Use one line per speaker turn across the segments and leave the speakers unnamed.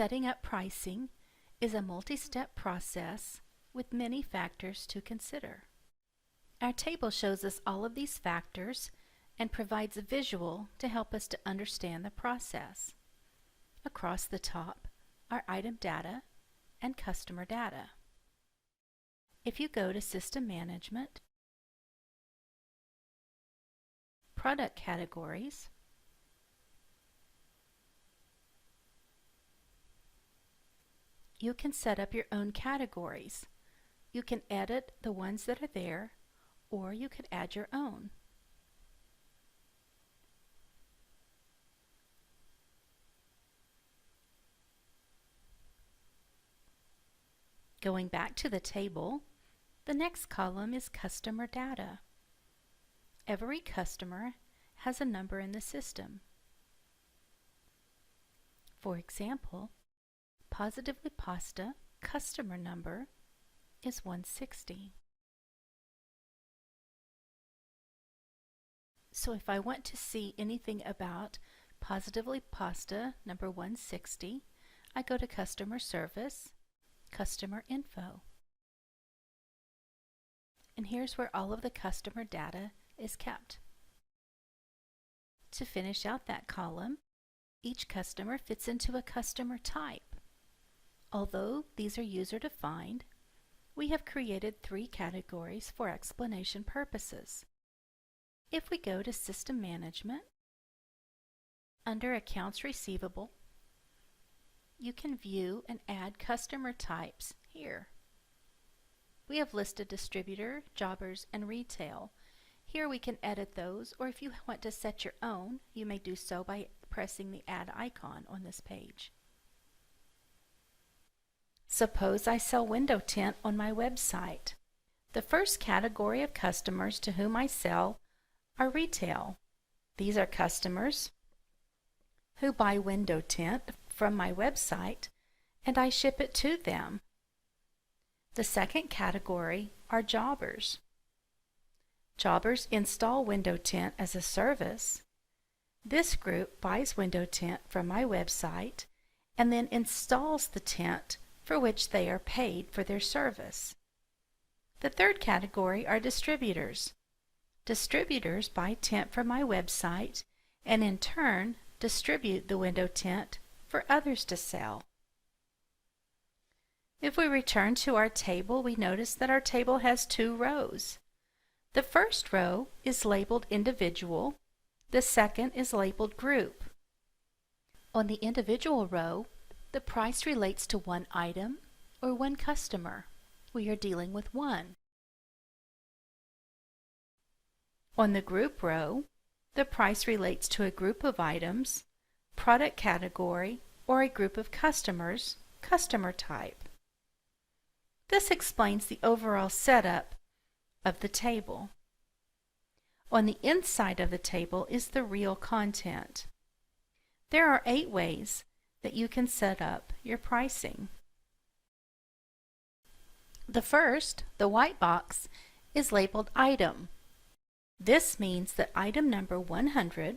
Setting up pricing is a multi-step process with many factors to consider. Our table shows us all of these factors and provides a visual to help us to understand the process. Across the top are item data and customer data. If you go to System Management, Product Categories, you can set up your own categories. You can edit the ones that are there, or you could add your own. Going back to the table, the next column is Customer Data. Every customer has a number in the system. For example, Positively Pasta customer number is 160. So if I want to see anything about Positively Pasta number 160, I go to Customer Service, Customer Info. And here's where all of the customer data is kept. To finish out that column, each customer fits into a customer type. Although these are user-defined, we have created 3 categories for explanation purposes. If we go to System Management, under Accounts Receivable, you can view and add customer types here. We have listed distributor, jobbers, and retail. Here we can edit those, or if you want to set your own, you may do so by pressing the Add icon on this page. Suppose I sell window tint on my website. The first category of customers to whom I sell are retail. These are customers who buy window tint from my website and I ship it to them. The second category are jobbers. Jobbers install window tint as a service. This group buys window tint from my website and then installs the tint for which they are paid for their service. The third category are distributors. Distributors buy tint from my website and in turn distribute the window tint for others to sell. If we return to our table, we notice that our table has 2 rows. The first row is labeled Individual. The second is labeled Group. On the individual row, the price relates to one item or one customer. We are dealing with one. On the group row, the price relates to a group of items, product category, or a group of customers, customer type. This explains the overall setup of the table. On the inside of the table is the real content. There are 8 ways that you can set up your pricing. The first, the white box, is labeled Item. This means that item number 100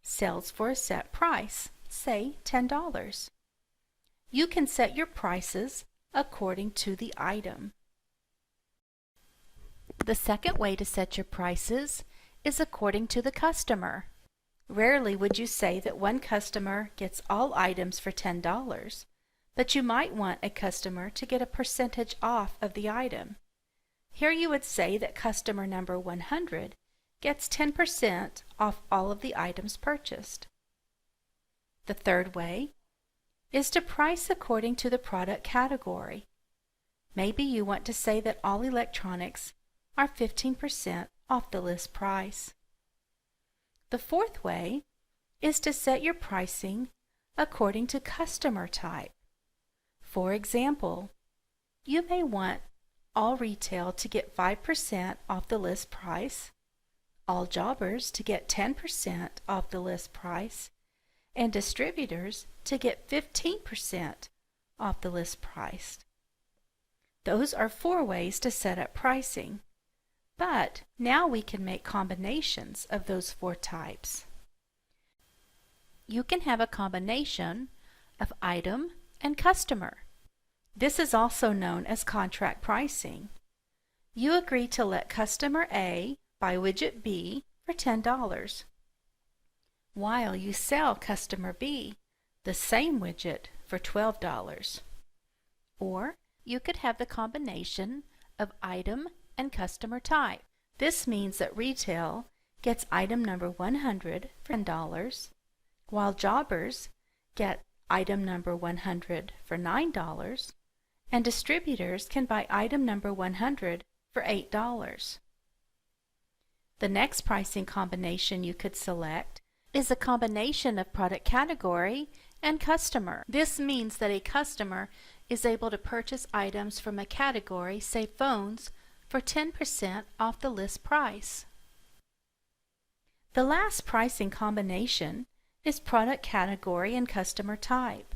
sells for a set price, say $10. You can set your prices according to the item. The second way to set your prices is according to the customer. Rarely would you say that one customer gets all items for $10, but you might want a customer to get a percentage off of the item. Here you would say that customer number 100 gets 10% off all of the items purchased. The third way is to price according to the product category. Maybe you want to say that all electronics are 15% off the list price. The fourth way is to set your pricing according to customer type. For example, you may want all retail to get 5% off the list price, all jobbers to get 10% off the list price, and distributors to get 15% off the list price. Those are 4 ways to set up pricing. But now we can make combinations of those 4 types. You can have a combination of item and customer. This is also known as contract pricing. You agree to let customer A buy widget B for $10, while you sell customer B the same widget for $12. Or you could have the combination of item and customer type. This means that retail gets item number 100 for $10, while jobbers get item number 100 for $9, and distributors can buy item number 100 for $8. The next pricing combination you could select is a combination of product category and customer. This means that a customer is able to purchase items from a category, say phones, for 10% off the list price. The last pricing combination is product category and customer type.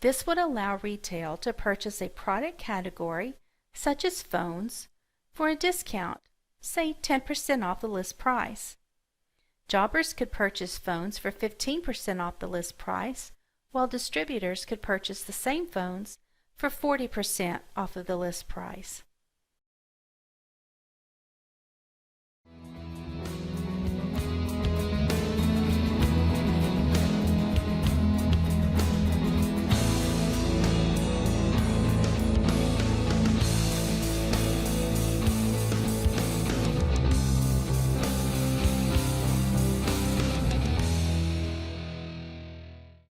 This would allow retail to purchase a product category, such as phones, for a discount, say 10% off the list price. Jobbers could purchase phones for 15% off the list price, while distributors could purchase the same phones for 40% off of the list price.